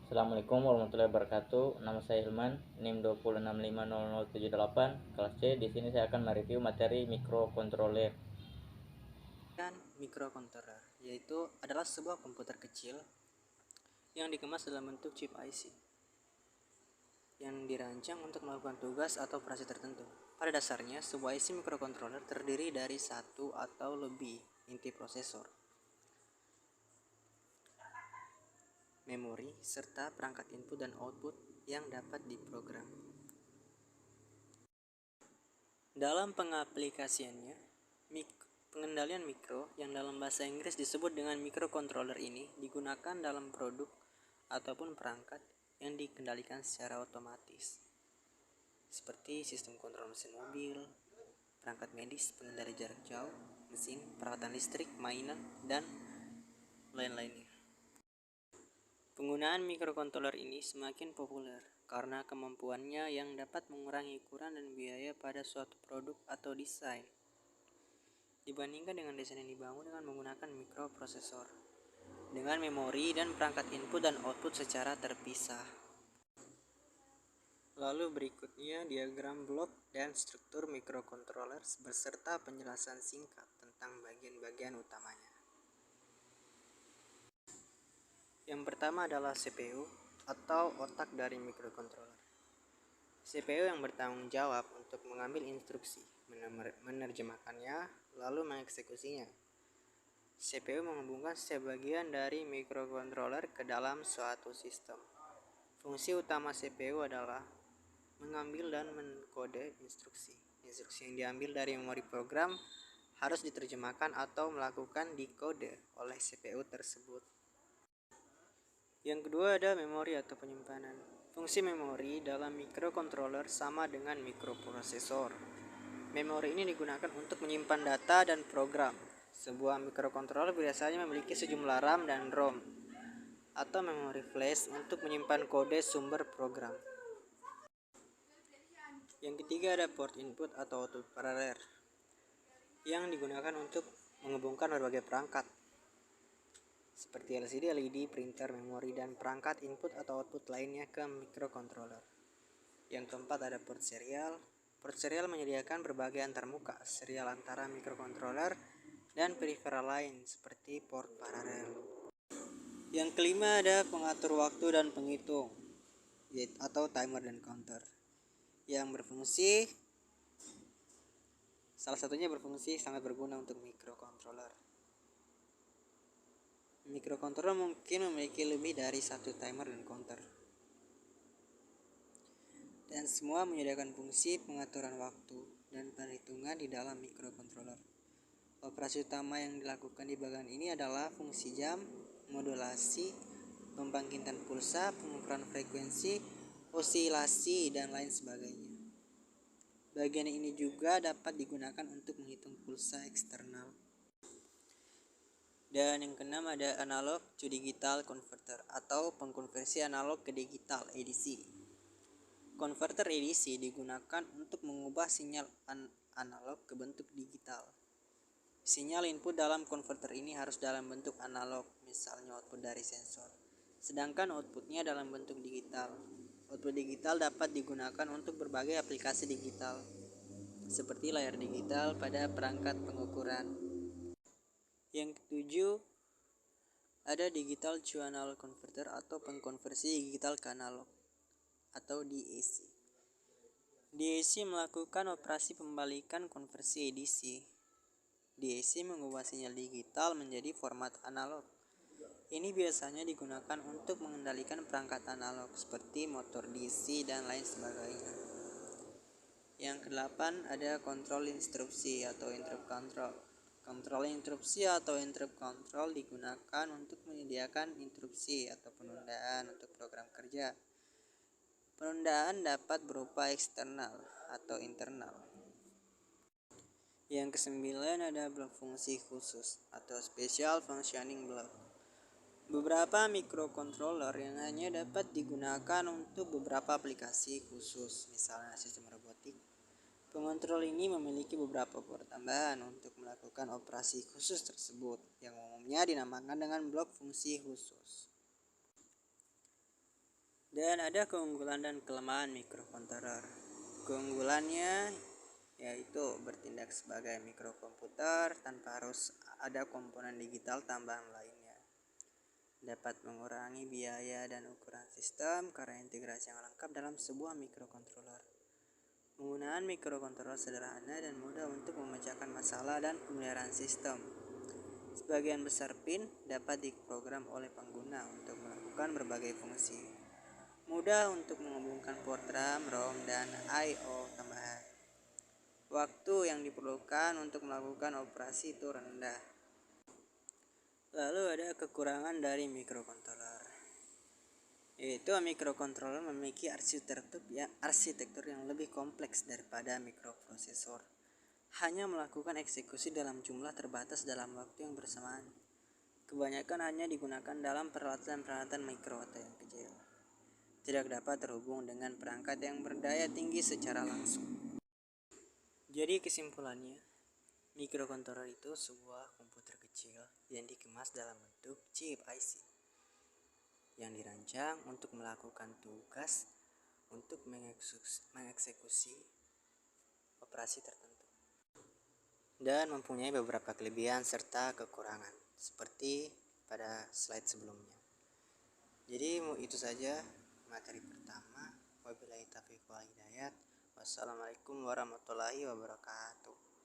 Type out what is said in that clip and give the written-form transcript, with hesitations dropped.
Assalamualaikum warahmatullahi wabarakatuh. Nama saya Ilman, NIM 206500078, kelas C. Di sini saya akan mereview materi mikrokontroler. Dan microcontroller, yaitu adalah sebuah komputer kecil yang dikemas dalam bentuk chip IC yang dirancang untuk melakukan tugas atau operasi tertentu. Pada dasarnya, sebuah IC microcontroller terdiri dari satu atau lebih inti prosesor, memori, serta perangkat input dan output yang dapat diprogram. Dalam pengaplikasiannya, pengendalian mikro yang dalam bahasa Inggris disebut dengan microcontroller ini digunakan dalam produk ataupun perangkat yang dikendalikan secara otomatis, seperti sistem kontrol mesin mobil, perangkat medis, pengendali jarak jauh, mesin, peralatan listrik, mainan, dan lain-lainnya. Penggunaan microcontroller ini semakin populer karena kemampuannya yang dapat mengurangi ukuran dan biaya pada suatu produk atau desain dibandingkan dengan desain yang dibangun dengan menggunakan mikroprosesor dengan memori dan perangkat input dan output secara terpisah. Lalu berikutnya diagram blok dan struktur microcontroller beserta penjelasan singkat tentang bagian-bagian utamanya. Yang pertama adalah CPU atau otak dari microcontroller. CPU yang bertanggung jawab untuk mengambil instruksi, menerjemahkannya, lalu mengeksekusinya. CPU menghubungkan setiap bagian dari microcontroller ke dalam suatu sistem. Fungsi utama CPU adalah mengambil dan menkode instruksi. Instruksi yang diambil dari memori program harus diterjemahkan atau melakukan decode oleh CPU tersebut. Yang kedua ada memori atau penyimpanan. Fungsi memori dalam microcontroller sama dengan mikroprosesor. Memori ini digunakan untuk menyimpan data dan program. Sebuah microcontroller biasanya memiliki sejumlah RAM dan ROM atau memori flash untuk menyimpan kode sumber program. Yang ketiga ada port input atau output paralel yang digunakan untuk menghubungkan berbagai perangkat seperti LCD, LED, printer, memori, dan perangkat input atau output lainnya ke microcontroller. Yang keempat ada port serial. Port serial menyediakan berbagai antarmuka serial antara microcontroller dan peripheral lain seperti port paralel. Yang kelima ada pengatur waktu dan penghitung atau timer dan counter yang berfungsi, salah satunya berfungsi sangat berguna untuk microcontroller. Microcontroller mungkin memiliki lebih dari satu timer dan counter, dan semua menyediakan fungsi pengaturan waktu dan perhitungan di dalam microcontroller. Operasi utama yang dilakukan di bagian ini adalah fungsi jam, modulasi, pembangkitan pulsa, pengukuran frekuensi, osilasi, dan lain sebagainya. Bagian ini juga dapat digunakan untuk menghitung pulsa eksternal. Dan yang keenam ada analog to digital converter atau pengkonversi analog ke digital ADC. Konverter ADC digunakan untuk mengubah sinyal analog ke bentuk digital. Sinyal input dalam konverter ini harus dalam bentuk analog, misalnya output dari sensor, sedangkan outputnya dalam bentuk digital. Output digital dapat digunakan untuk berbagai aplikasi digital, seperti layar digital pada perangkat pengukuran. Yang ketujuh ada digital to analog converter atau pengkonversi digital ke analog atau DAC. DAC melakukan operasi pembalikan konversi ADC. DAC mengubah sinyal digital menjadi format analog. Ini biasanya digunakan untuk mengendalikan perangkat analog seperti motor DC dan lain sebagainya. Yang kedelapan ada kontrol instruksi atau interrupt control. Kontrol interupsi atau interrupt control digunakan untuk menyediakan interupsi atau penundaan untuk program kerja. Penundaan dapat berupa eksternal atau internal. Yang kesembilan ada blok fungsi khusus atau special functioning block. Beberapa microcontroller yang hanya dapat digunakan untuk beberapa aplikasi khusus, misalnya sistem robotik. Pengontrol ini memiliki beberapa port tambahan untuk melakukan operasi khusus tersebut, yang umumnya dinamakan dengan blok fungsi khusus. Dan ada keunggulan dan kelemahan mikrokontroler. Keunggulannya yaitu bertindak sebagai mikrokomputer tanpa harus ada komponen digital tambahan lainnya. Dapat mengurangi biaya dan ukuran sistem karena integrasi yang lengkap dalam sebuah mikrokontroler. Penggunaan mikrokontroler sederhana dan mudah untuk memecahkan masalah dan pemeliharaan sistem. Sebagian besar pin dapat diprogram oleh pengguna untuk melakukan berbagai fungsi. Mudah untuk menghubungkan port RAM, ROM, dan I/O tambahan. Waktu yang diperlukan untuk melakukan operasi itu rendah. Lalu ada kekurangan dari mikrokontroler, yaitu mikrokontroler memiliki arsitektur yang lebih kompleks daripada mikroprosesor. Hanya melakukan eksekusi dalam jumlah terbatas dalam waktu yang bersamaan. Kebanyakan hanya digunakan dalam peralatan-peralatan mikro atau yang kecil. Tidak dapat terhubung dengan perangkat yang berdaya tinggi secara langsung. Jadi kesimpulannya, mikrokontroler itu sebuah komputer kecil yang dikemas dalam bentuk chip IC yang dirancang untuk melakukan tugas untuk mengeksekusi operasi tertentu dan mempunyai beberapa kelebihan serta kekurangan seperti pada slide sebelumnya. Jadi itu saja materi pertama. Wabillahi taufiq wal hidayah. Wassalamualaikum warahmatullahi wabarakatuh.